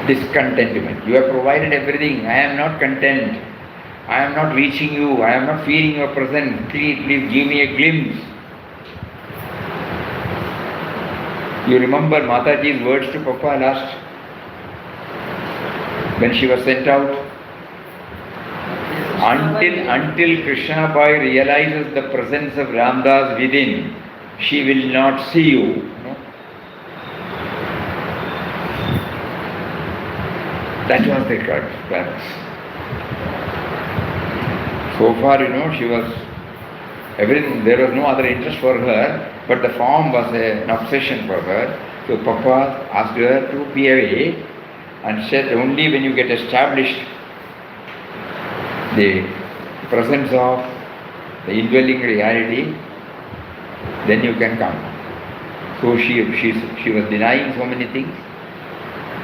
Discontentment. You have provided everything. I am not content. I am not reaching you. I am not feeling your presence. Please give me a glimpse. You remember Mataji's words to Papa last when she was sent out? Until Krishna Bai realizes the presence of Ramdas within, she will not see you. That was the clarity. So far, she was everything. There was no other interest for her, but the form was an obsession for her. So Papa asked her to be away and said, only when you get established the presence of the indwelling reality, then you can come. So she was denying so many things.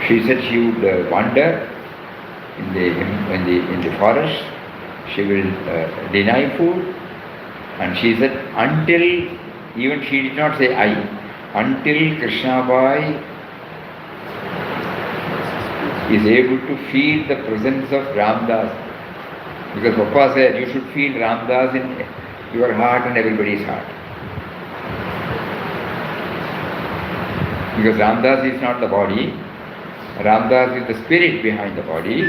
She said she would wander in the forest. She will deny food, and she said until, even she did not say I, until Krishna Bai is able to feel the presence of Ramdas. Because Papa said you should feel Ramdas in your heart and everybody's heart. Because Ramdas is not the body. Ramdas is the spirit behind the body,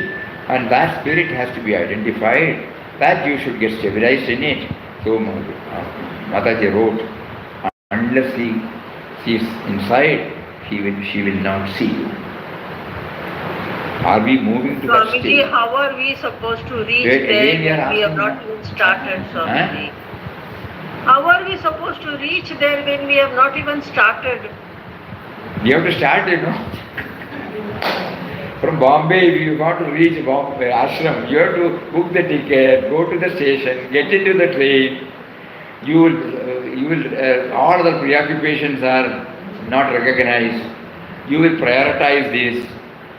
and that spirit has to be identified, that you should get stabilized in it. So Mataji wrote, unless he sees inside, she will not see you. Are we moving to that
Swamiji,
stage?
how are we supposed to reach
Again
there
we are
when we have
asking
not even started, Swamiji? How are we supposed to reach there when we have not even started?
You have to start, From Bombay, if you want to reach Bombay ashram, you have to book the ticket, go to the station, get into the train. You will all the preoccupations are not recognized. You will prioritize this.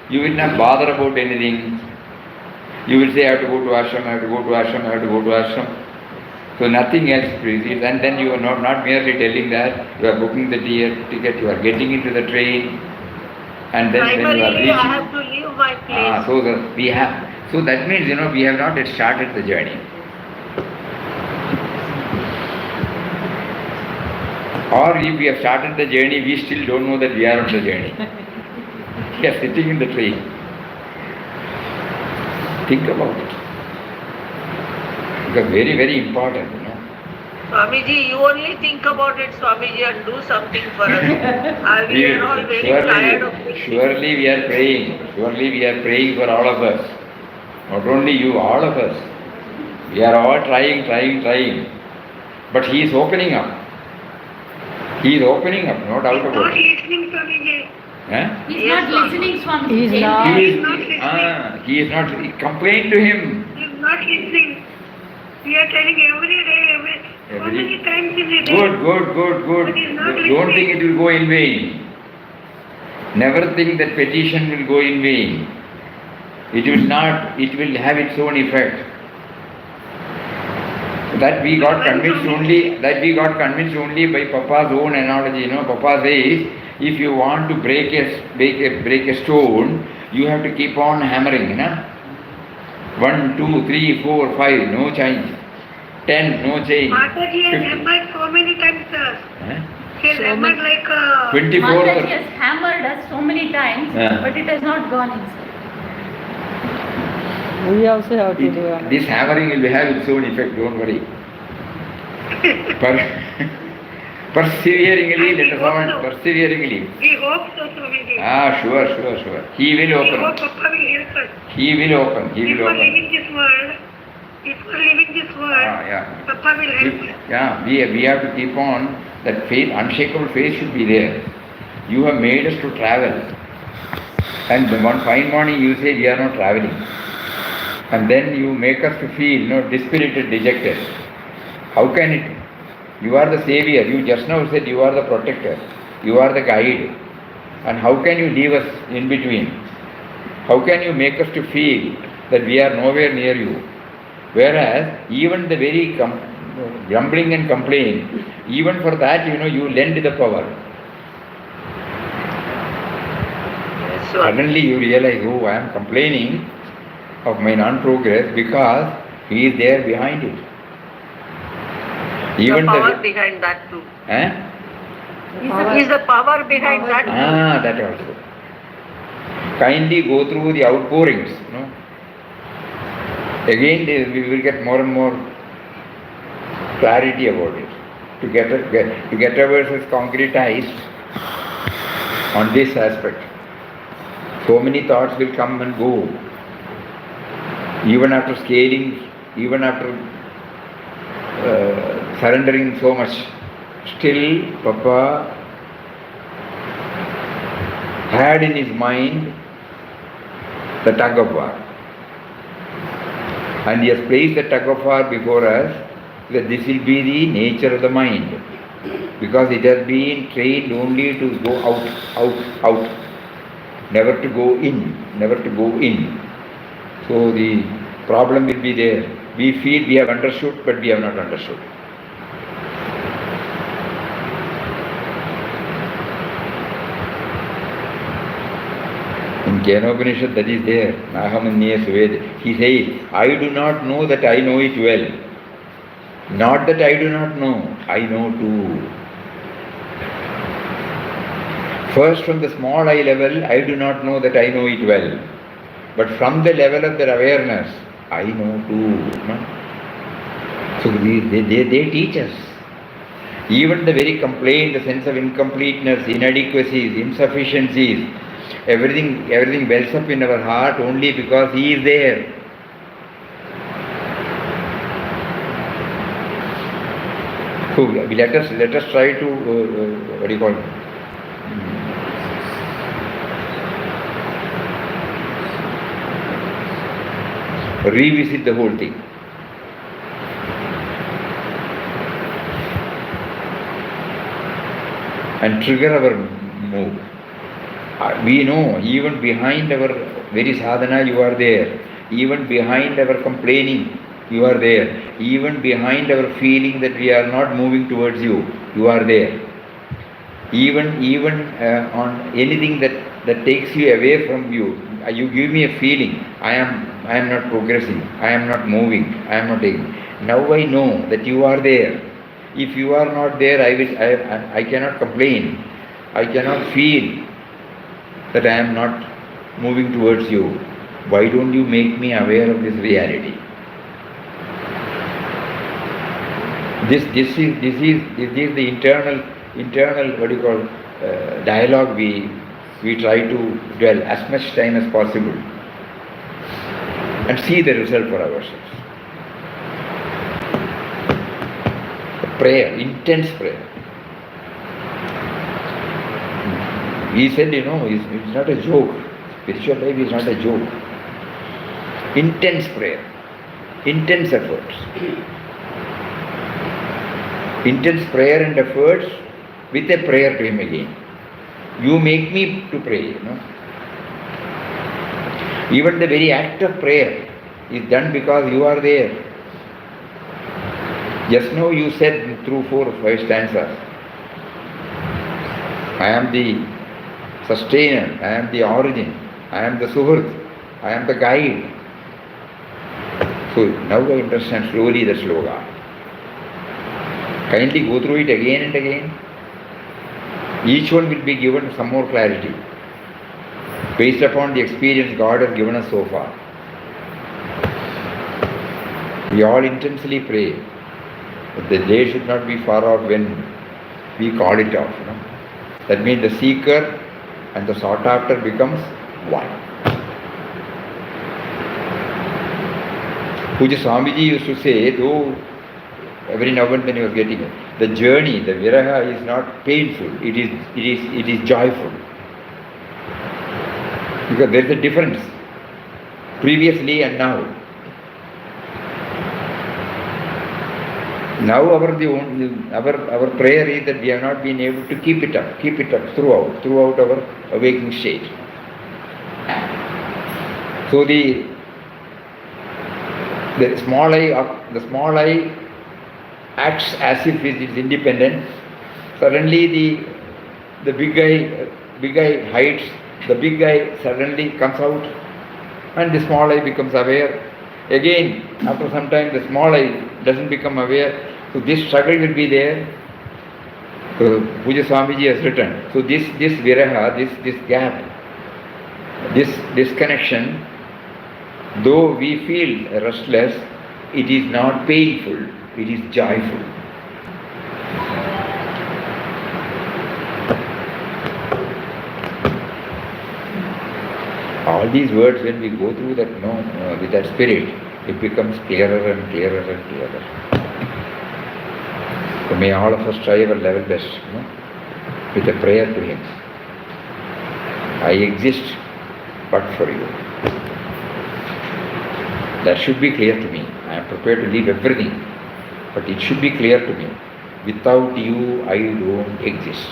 You will not bother about anything. You will say, I have to go to ashram, I have to go to ashram, I have to go to ashram. So nothing else precedes. And then you are not merely telling that, you are booking the ticket, you are getting into the train, and then when you are
Primarily,
reaching.
I have to leave my place.
So that means, we have not yet started the journey. Or if we have started the journey, we still don't know that we are on the journey. We are sitting in the train. Think about it. Because very, very important,
Swamiji, you only think about it, Swamiji, and do something for us. We are all very tired of it.
Surely we are praying. Surely we are praying for all of us. Not only you, all of us. We are all trying. But He is opening up. He is opening up, no doubt about
Not
it.
listening, Swamiji.
He's not listening, Swami.
He is not.
He is not. Complain to Him.
He is not listening. We are telling every day, so many times in a day.
Good.
But he is not
Don't think
listening.
it will go in vain. Never think that petition will go in vain. It will not. It will have its own effect. That we got convinced only by Papa's own analogy. Papa says, if you want to break a stone, you have to keep on hammering. 1, 2, 3, 4, 5, no change. 10, no change.
Mataji has
50.
hammered so many times, sir. She has
So
hammered
many-
like
24.
Mataji has hammered us so many times,
Yeah.
but it has not gone inside.
We also have to do it.
This hammering will have its own effect, don't worry. Perseveringly, let us all perseveringly.
We hope so, Swamiji.
Sure. He will
We hope
open.
Papa will help us.
He will open.
Before leaving this world,
Yeah.
Papa will help us.
Yeah, we have to keep on. That faith, unshakable faith should be there. You have made us to travel. And one fine morning you say we are not traveling. And then you make us to feel dispirited, dejected. How can it? You are the savior. You just now said you are the protector. You are the guide. And how can you leave us in between? How can you make us to feel that we are nowhere near you? Whereas even the very grumbling and complaint, even for that, you lend the power.
Yes, Swami.
Suddenly you realize, I am complaining of my non-progress because he is there behind it.
The power behind that too. Is the power behind that too.
That also. Kindly go through the outpourings. Again, we will get more and more clarity about it. To get ourselves concretized on this aspect. So many thoughts will come and go. Even after scaling, even after surrendering so much, still Papa had in his mind the tug of war. And he has placed the tug of war before us, that this will be the nature of the mind. Because it has been trained only to go out, never to go in. So the problem will be there. We feel we have understood, but we have not understood. In Kenopanishad that is there, Nahamanya Suved. He says, I do not know that I know it well. Not that I do not know, I know too. First from the small I level, I do not know that I know it well. But from the level of their awareness, I know too. So they teach us. Even the very complaint, the sense of incompleteness, inadequacies, insufficiencies, everything wells up in our heart only because He is there. So let us try to revisit the whole thing. And trigger our move. We know even behind our very sadhana you are there. Even behind our complaining you are there. Even behind our feeling that we are not moving towards you, you are there. Even on anything that takes you away from you, you give me a feeling, I am not progressing, I am not moving, I am not taking. Now I know that you are there. If you are not there, I cannot complain. I cannot feel that I am not moving towards you. Why don't you make me aware of this reality? This is the internal dialogue we try to dwell as much time as possible and see the result for ourselves. Prayer, intense prayer. He said, it's not a joke. Spiritual life is not a joke. Intense prayer, intense efforts. Intense prayer and efforts with a prayer to Him again. You make me to pray, Even the very act of prayer is done because you are there. Just now you said through 4 or 5 stanzas, I am the sustainer, I am the origin, I am the suhrt, I am the guide. So now I understand slowly the sloga. Kindly go through it again and again. Each one will be given some more clarity based upon the experience God has given us so far. We all intensely pray that the day should not be far off when we call it off. That means the seeker and the sought after becomes one. Puja Swamiji used to say, though every now and then he was getting it, the journey, the viraha is not painful, it is joyful. Because there is a difference previously and now. Now our prayer is that we have not been able to keep it up throughout our awakening state. So the small I acts as if it is independent. Suddenly the big I hides. The big I suddenly comes out, and the small I becomes aware. Again, after some time, the small I doesn't become aware. So this struggle will be there. So Puja Swamiji has written. So this viraha, this gap, this disconnection, though we feel restless, it is not painful, it is joyful. All these words, when we go through that, with that spirit, it becomes clearer and clearer and clearer. So may all of us try our level best, with a prayer to Him. I exist but for you. That should be clear to me. I am prepared to leave everything, but it should be clear to me. Without you, I don't exist.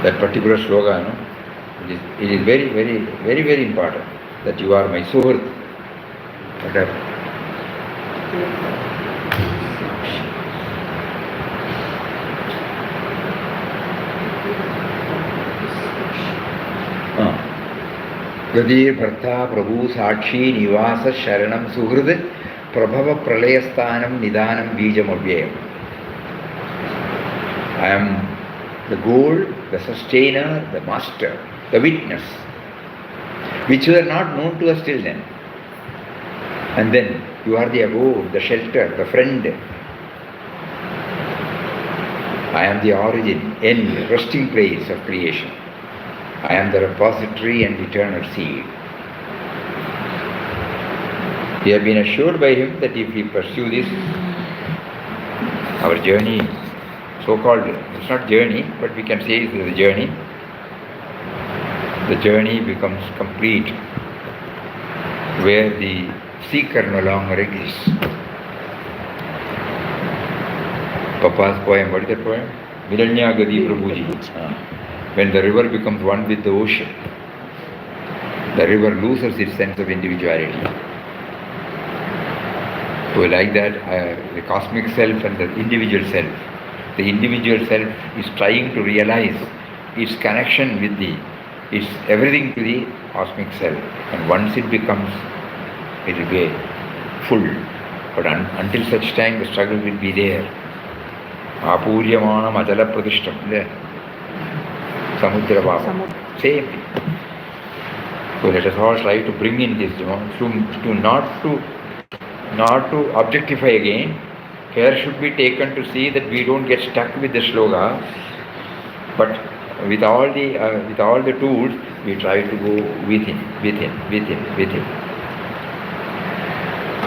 That particular slogan, it is very, very, very, very important. That you are my suhrt. Gadir Bharta Prabhu Sakshi Nivasa Sharanam Suhrid Prabhava Pralayasthanam Nidanam Bijam Avyayam. I am the goal, the sustainer, the master, the witness, which were not known to us till then. And then you are the abode, the shelter, the friend. I am the origin, end, resting place of creation. I am the repository and eternal seed. We have been assured by Him that if we pursue this, our journey, so-called, it's not journey, but we can say it is a journey. The journey becomes complete, where the seeker no longer exists. Papa's poem, what is that poem? Milanya Gadi Prabhuji. When the river becomes one with the ocean, the river loses its sense of individuality. So like that, the cosmic self and the individual self. The individual self is trying to realize its connection with its everything to the cosmic self. And once it becomes, it will be full. But until such time, the struggle will be there. Apuryamanam ajala pradishtam. Samudra Bhava. Same thing. So let us all try to bring in this, to not to objectify again. Care should be taken to see that we don't get stuck with the sloga, but with all the tools, we try to go within.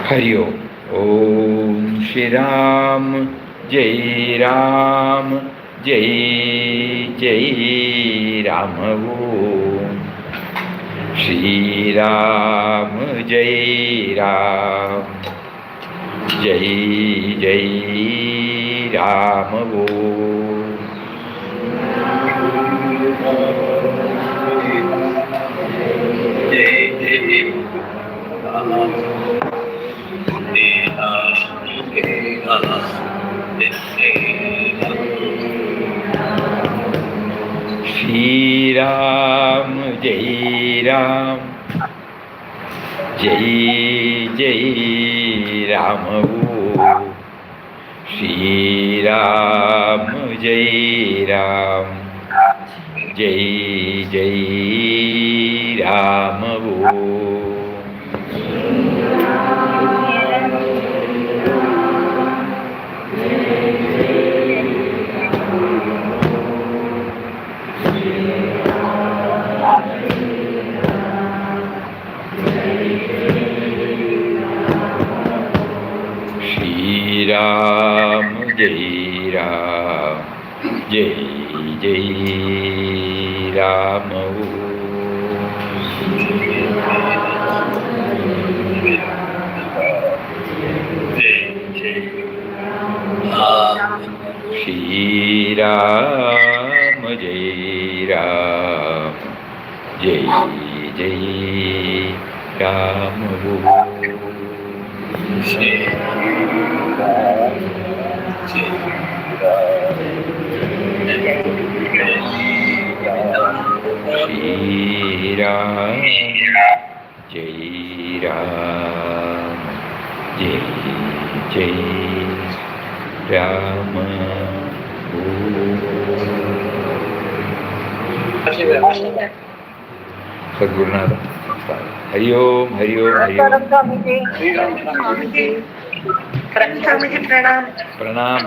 Hari Om. Om Shri Ram, Jai Ram, Jai Jai Ram. Om Shri Ram, Jai Ram, Jai Jai Ram. Om Jai Jai Ram. Ram, Jai Ram, Jai Jai Ram. Shri Ram, Jai Ram, Jai Jai Ram. Shri Ram, Jai Ram, Jai Jai Ram. Shri Ram, Jai Ram, Jai Jai Ram. Shri Ram, Jai Ram, Jai Jai Ram. Sadgurunath. Hari Om, Hari Om, Hari Om.
Swamiji, pranam.
Pranam.